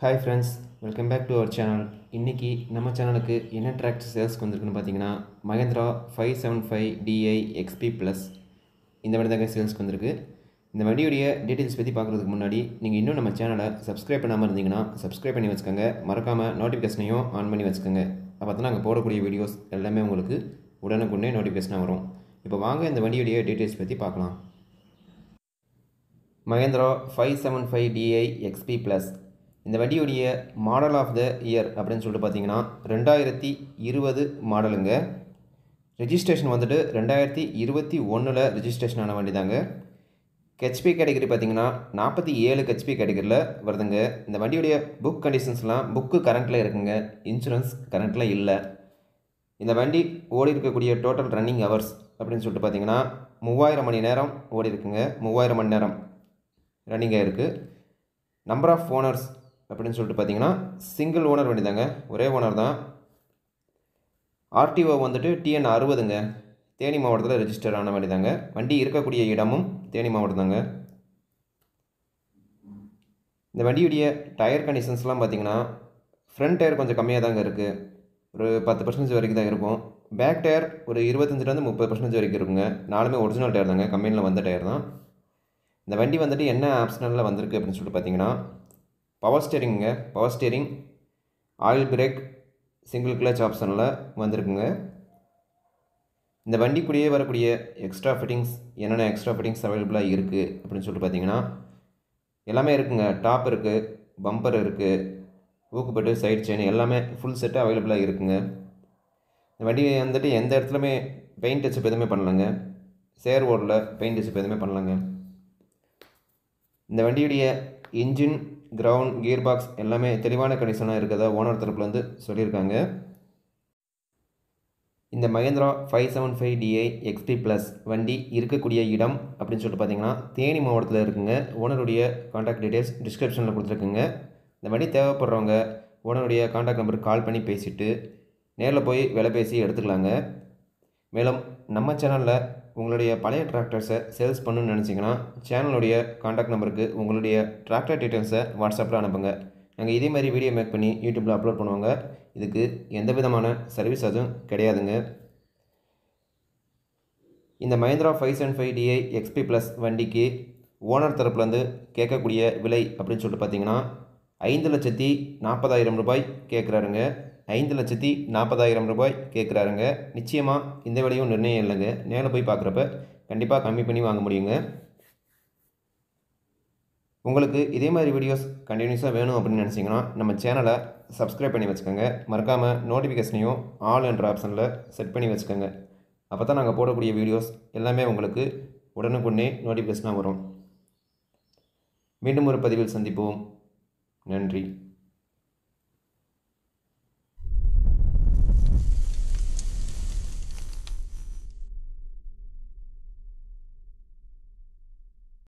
Hi friends, welcome back to our channel. இன்னைக்கு நம்ம சேனலுக்கு என்ன டிராக்டர் சேல்ஸ்க்கு வந்திருக்குன்னு பார்த்தீங்கன்னா மஹிந்திரா 575DI XP Plus இந்த வண்டி தாங்க சேல்ஸ்க்கு வந்திருக்கு. இந்த வண்டியுடைய டீட்டெயில்ஸ் பற்றி பார்க்குறதுக்கு முன்னாடி நீங்கள் இன்னும் நம்ம சேனலை சப்ஸ்கிரைப் பண்ணாமல் இருந்தீங்கன்னா சப்ஸ்கிரைப் பண்ணி வச்சுக்கோங்க. மறக்காமல் நோட்டிஃபிகேஷனையும் ஆன் பண்ணி வச்சுக்கோங்க. அப்போ தான் நாங்கள் போடக்கூடிய வீடியோஸ் எல்லாமே உங்களுக்கு உடனுக்குடனே நோட்டிஃபிகேஷனாக வரும். இப்போ வாங்க இந்த வண்டியுடைய டீட்டெயில்ஸ் பற்றி பார்க்கலாம். மஹிந்திரா 575DI XP Plus இந்த வண்டியுடைய மாடல் ஆஃப் த இயர் அப்படின்னு சொல்லிட்டு பார்த்தீங்கன்னா 2020 மாடலுங்க. ரெஜிஸ்ட்ரேஷன் வந்துட்டு 2021 ரெஜிஸ்ட்ரேஷன் ஆன வண்டி தாங்க. ஹெச்பி கேட்டகரி பார்த்தீங்கன்னா 47 ஹெச்பி கேட்டகரியில் வருதுங்க. இந்த வண்டியுடைய புக் கண்டிஷன்ஸ்லாம் புக்கு கரண்ட்டில் இருக்குங்க, இன்சூரன்ஸ் கரண்ட்டில் இல்லை. இந்த வண்டி ஓடி இருக்கக்கூடிய டோட்டல் ரன்னிங் ஹவர்ஸ் அப்படின்னு சொல்லிட்டு பார்த்தீங்கன்னா 3000 மணி நேரம் ஓடி இருக்குங்க. 3000 மணி நேரம் ரன்னிங்காக இருக்குது. நம்பர் ஆஃப் ஓனர்ஸ் அப்படின்னு சொல்லிட்டு பார்த்தீங்கன்னா சிங்கிள் ஓனர் வண்டி தாங்க, ஒரே ஓனர் தான். ஆர்டிஓ வந்துட்டு TN 60ங்க, தேனி மாவட்டத்தில் ரெஜிஸ்டர் ஆன வண்டி தாங்க. வண்டி இருக்கக்கூடிய இடமும் தேனி மாவட்டம் தாங்க. இந்த வண்டியுடைய டயர் கண்டிஷன்ஸ்லாம் பார்த்தீங்கன்னா ஃப்ரண்ட் டயர் கொஞ்சம் கம்மியாக தாங்க இருக்குது, ஒரு 10% வரைக்கும் தான் இருக்கும். பேக் டயர் ஒரு 25% 30% வரைக்கும் இருக்குங்க. நாலுமே ஒரிஜினல் டயர் தாங்க, கம்பெனியில் வந்த டயர் தான். இந்த வண்டி வந்துட்டு என்ன ஆப்ஷனலில் வந்திருக்கு அப்படின்னு சொல்லிட்டு பார்த்தீங்கன்னா பவர் ஸ்டேரிங்க, power steering, oil brake, single clutch ஆப்ஷனில் வந்திருக்குங்க. இந்த வண்டிக்குள்ளேயே வரக்கூடிய எக்ஸ்ட்ரா ஃபிட்டிங்ஸ் என்னென்ன எக்ஸ்ட்ரா ஃபிட்டிங்ஸ் அவைலபிளாக இருக்குது அப்படின்னு சொல்லிட்டு பார்த்தீங்கன்னா எல்லாமே இருக்குங்க. டாப் இருக்குது, பம்பர் இருக்குது, ஊக்குப்பட்டு, சைடு செயின் எல்லாமே ஃபுல் செட்டு அவைலபிளாக இருக்குங்க. இந்த வண்டி வந்துட்டு எந்த இடத்துலையுமே பெயிண்ட் டச்சப் எதுவுமே பண்ணலைங்க, சேர் ஓடல, பெயிண்ட் டச்சப் எதுவுமே பண்ணலைங்க. இந்த வண்டியுடைய இன்ஜின், கிரவுண்ட், கியர் பாக்ஸ் எல்லாமே தெளிவான கண்டிஷனாக இருக்கிறதா ஓனர் தரப்புலேருந்து சொல்லியிருக்காங்க. இந்த மஹிந்திரா 575DI XP Plus வண்டி இருக்கக்கூடிய இடம் அப்படின்னு சொல்லிட்டு பார்த்தீங்கன்னா தேனி மாவட்டத்தில் இருக்குங்க. ஓனருடைய கான்டாக்ட் டீட்டெயில்ஸ் டிஸ்கிரிப்ஷனில் கொடுத்துருக்குங்க. இந்த வண்டி தேவைப்படுறவங்க ஓனருடைய கான்டாக்ட் நம்பருக்கு கால் பண்ணி பேசிவிட்டு நேரில் போய் விலை பேசி எடுத்துக்கலாங்க. மேலும் நம்ம சேனலில் உங்களுடைய பழைய டிராக்டர்ஸை சேல்ஸ் பண்ணணும்னு நினச்சிங்கன்னா சேனலுடைய கான்டாக்ட் நம்பருக்கு உங்களுடைய டிராக்டர் டீட்டெயில்ஸை வாட்ஸ்அப்பில் அனுப்புங்க. நாங்கள் இதே மாதிரி வீடியோ மேக் பண்ணி யூடியூப்பில் அப்லோட் பண்ணுவாங்க. இதுக்கு எந்த விதமான சர்வீஸ் அதுவும் கிடையாதுங்க. இந்த மஹிந்திரா 575DI XP Plus வண்டிக்கு ஓனர் தரப்புலேருந்து கேட்கக்கூடிய விலை அப்படின்னு சொல்லிட்டு பார்த்தீங்கன்னா 5,40,000 ரூபாய் கேட்குறாருங்க. 5,40,000 ரூபாய் கேட்குறாருங்க. நிச்சயமாக இந்த விலையும் நிர்ணயம் இல்லைங்க, நேரில் போய் பார்க்குறப்ப கண்டிப்பாக கம்மி பண்ணி வாங்க முடியுங்க. உங்களுக்கு இதே மாதிரி வீடியோஸ் கண்டினியூஸாக வேணும் அப்படின்னு நினச்சிங்கன்னா நம்ம சேனலை சப்ஸ்கிரைப் பண்ணி வச்சுக்கோங்க. மறக்காமல் நோட்டிஃபிகேஷனையும் ஆல் என்ற ஆப்ஷனில் செட் பண்ணி வச்சுக்கோங்க. அப்போ தான் நாங்கள் போடக்கூடிய வீடியோஸ் எல்லாமே உங்களுக்கு உடனுக்குடனே நோட்டிஃபிகேஷனாக வரும். மீண்டும் ஒரு பதிவில் சந்திப்போம். நன்றி.